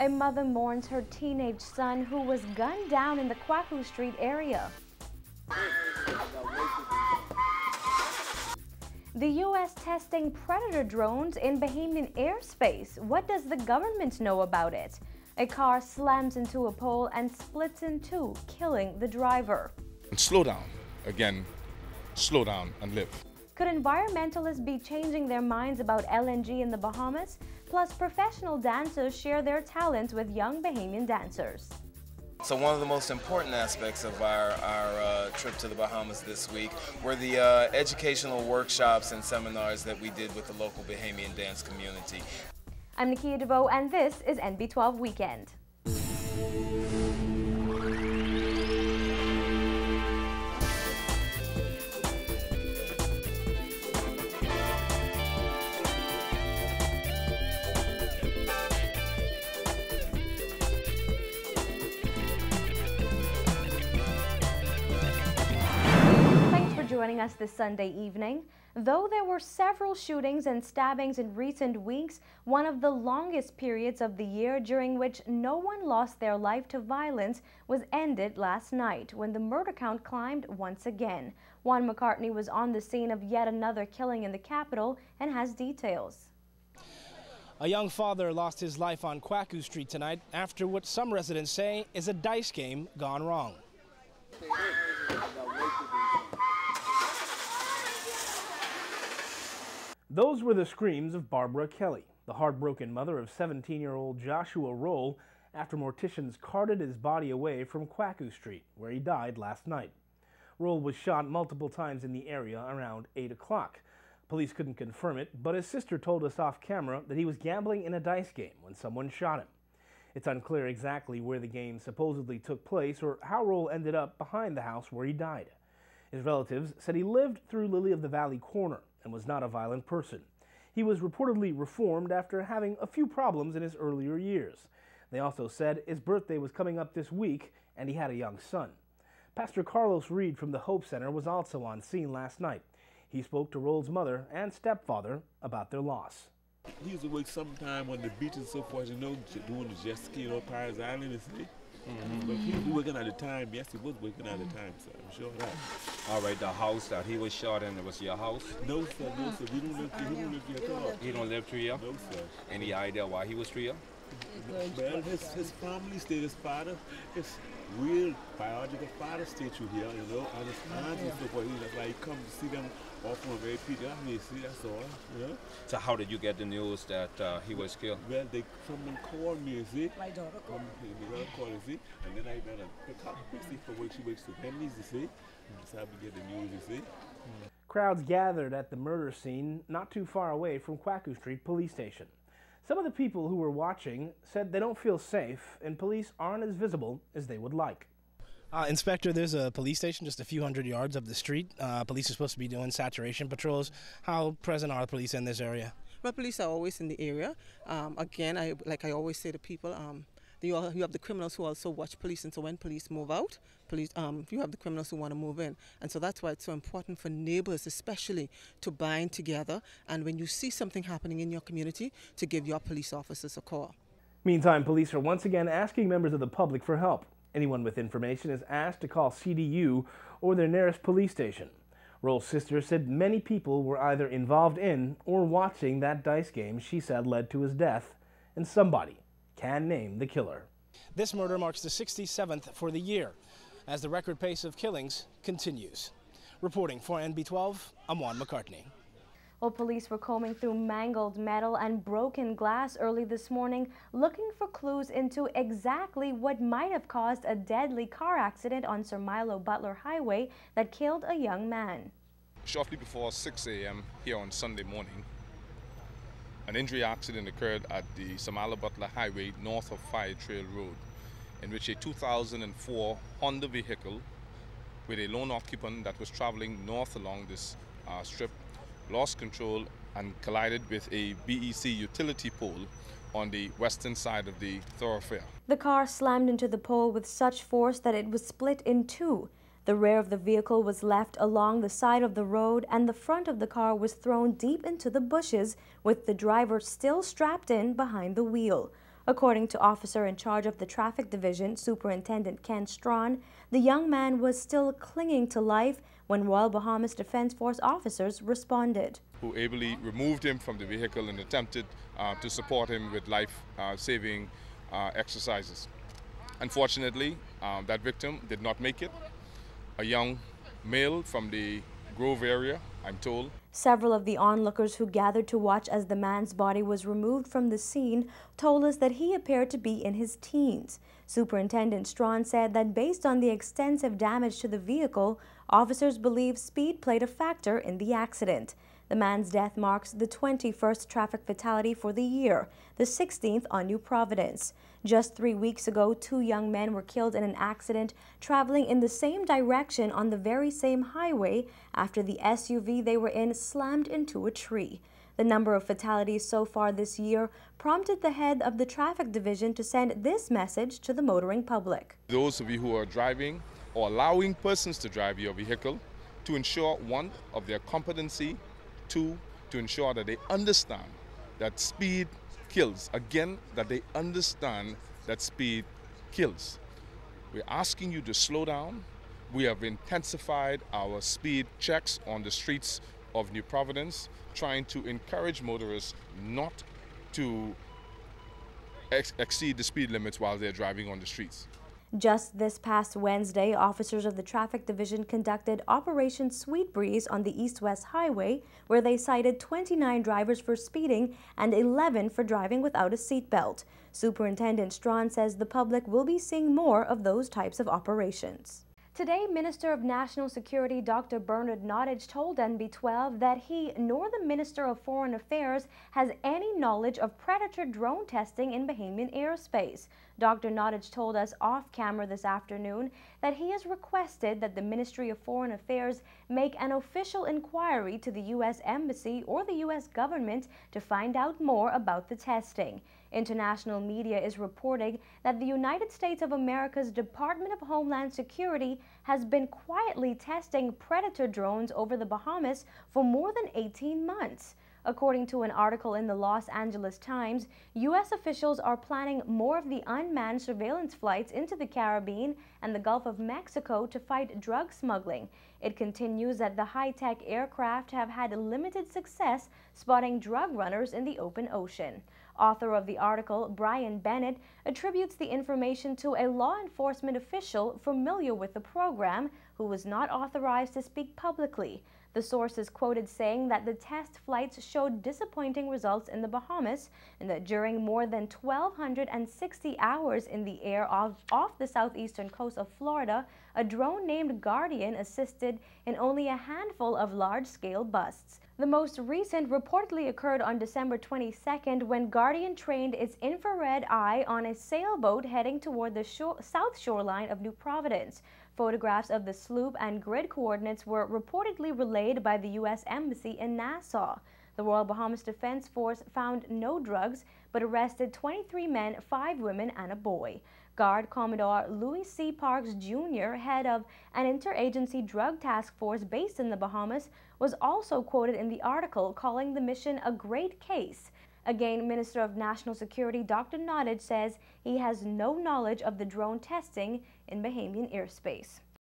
A mother mourns her teenage son who was gunned down in the Kwaku Street area. The U.S. testing Predator drones in Bahamian airspace. What does the government know about it? A car slams into a pole and splits in two, killing the driver. And slow down. Again, slow down and live. Could environmentalists be changing their minds about LNG in the Bahamas? Plus, professional dancers share their talents with young Bahamian dancers. So one of the most important aspects of our trip to the Bahamas this week were the educational workshops and seminars that we did with the local Bahamian dance community. I'm Nakia DeVoe, and this is NB12 Weekend. Joining us this Sunday evening. Though there were several shootings and stabbings in recent weeks, one of the longest periods of the year during which no one lost their life to violence was ended last night when the murder count climbed once again. Juan McCartney was on the scene of yet another killing in the capital and has details. A young father lost his life on Kwaku Street tonight after what some residents say is a dice game gone wrong. Those were the screams of Barbara Kelly, the heartbroken mother of 17-year-old Joshua Roll, after morticians carted his body away from Kwaku Street, where he died last night. Roll was shot multiple times in the area around 8 o'clock. Police couldn't confirm it, but his sister told us off camera that he was gambling in a dice game when someone shot him. It's unclear exactly where the game supposedly took place or how Roll ended up behind the house where he died. His relatives said he lived through Lily of the Valley Corner and was not a violent person. He was reportedly reformed after having a few problems in his earlier years. They also said his birthday was coming up this week and he had a young son. Pastor Carlos Reed from the Hope Center was also on scene last night. He spoke to Roll's mother and stepfather about their loss. He used to work sometime on the beach and so forth, you know, doing the jet ski on Paris Island, you see. But he was working at the time. Yes, he was working at the time, sir. I'm sure of that. All right, the house that he was shot in, it was your house? No, sir, no, sir. We don't live here. He don't live here at all. He don't live through here? No, sir. Any idea why he was through here? Well, his family stayed, his father, his real biological father stayed through here, you know, and his aunt and so forth. That's why he come to see them often on very Peter. You see, that's all, you know. So how did you get the news that he was killed? Well, someone called me, you see. My daughter called you see. And then I better pick up, see, for work, she works to Henry's, you see. That's how we get the news, you see. Crowds gathered at the murder scene not too far away from Kwaku Street Police Station. Some of the people who were watching said they don't feel safe and police aren't as visible as they would like. Inspector, there's a police station just a few hundred yards up the street. Police are supposed to be doing saturation patrols. How present are the police in this area? Well, police are always in the area. Again, like I always say to people, you have the criminals who also watch police, and so when police move out, you have the criminals who want to move in. And so that's why it's so important for neighbors especially to bind together, and when you see something happening in your community, to give your police officers a call. Meantime, police are once again asking members of the public for help. Anyone with information is asked to call CDU or their nearest police station. Roll's sister said many people were either involved in or watching that dice game she said led to his death, and somebody can name the killer. This murder marks the 67th for the year, as the record pace of killings continues. Reporting for NB12, I'm Juan McCartney. Well, police were combing through mangled metal and broken glass early this morning, looking for clues into exactly what might have caused a deadly car accident on Sir Milo Butler Highway that killed a young man. Shortly before 6 a.m. here on Sunday morning, an injury accident occurred at the Sir Milo Butler Highway north of Fire Trail Road, in which a 2004 Honda vehicle with a lone occupant that was traveling north along this strip lost control and collided with a BEC utility pole on the western side of the thoroughfare. The car slammed into the pole with such force that it was split in two. The rear of the vehicle was left along the side of the road, and the front of the car was thrown deep into the bushes, with the driver still strapped in behind the wheel. According to officer in charge of the traffic division, Superintendent Ken Strawn, the young man was still clinging to life when Royal Bahamas Defense Force officers responded. Who ably removed him from the vehicle and attempted to support him with life-saving exercises. Unfortunately, that victim did not make it. A young male from the Grove area, I'm told. Several of the onlookers who gathered to watch as the man's body was removed from the scene told us that he appeared to be in his teens. Superintendent Strawn said that based on the extensive damage to the vehicle, officers believe speed played a factor in the accident. The man's death marks the 21st traffic fatality for the year, the 16th on New Providence. Just 3 weeks ago, 2 young men were killed in an accident traveling in the same direction on the very same highway after the SUV they were in slammed into a tree. The number of fatalities so far this year prompted the head of the traffic division to send this message to the motoring public. Those of you who are driving or allowing persons to drive your vehicle, to ensure, one, of their competency, two, to ensure that they understand that speed kills. Again, that they understand that speed kills. We're asking you to slow down. We have intensified our speed checks on the streets of New Providence, trying to encourage motorists not to exceed the speed limits while they're driving on the streets. Just this past Wednesday, officers of the traffic division conducted Operation Sweet Breeze on the East-West Highway, where they cited 29 drivers for speeding and 11 for driving without a seatbelt. Superintendent Strawn says the public will be seeing more of those types of operations. Today, Minister of National Security Dr. Bernard Nottage told NB12 that he nor the Minister of Foreign Affairs has any knowledge of Predator drone testing in Bahamian airspace. Dr. Nottage told us off-camera this afternoon that he has requested that the Ministry of Foreign Affairs make an official inquiry to the U.S. Embassy or the U.S. government to find out more about the testing. International media is reporting that the United States of America's Department of Homeland Security has been quietly testing Predator drones over the Bahamas for more than 18 months. According to an article in the Los Angeles Times, U.S. officials are planning more of the unmanned surveillance flights into the Caribbean and the Gulf of Mexico to fight drug smuggling. It continues that the high-tech aircraft have had limited success spotting drug runners in the open ocean. Author of the article, Brian Bennett, attributes the information to a law enforcement official familiar with the program who was not authorized to speak publicly. The source is quoted saying that the test flights showed disappointing results in the Bahamas and that during more than 1,260 hours in the air off the southeastern coast of Florida, a drone named Guardian assisted in only a handful of large-scale busts. The most recent reportedly occurred on December 22nd when Guardian trained its infrared eye on a sailboat heading toward the south shoreline of New Providence. Photographs of the sloop and grid coordinates were reportedly relayed by the U.S. Embassy in Nassau. The Royal Bahamas Defense Force found no drugs but arrested 23 men, 5 women, and a boy. Guard Commodore Louis C. Parks, Jr., head of an interagency drug task force based in the Bahamas, was also quoted in the article calling the mission a great case. Again, Minister of National Security Dr. Nottage says he has no knowledge of the drone testing in Bahamian airspace.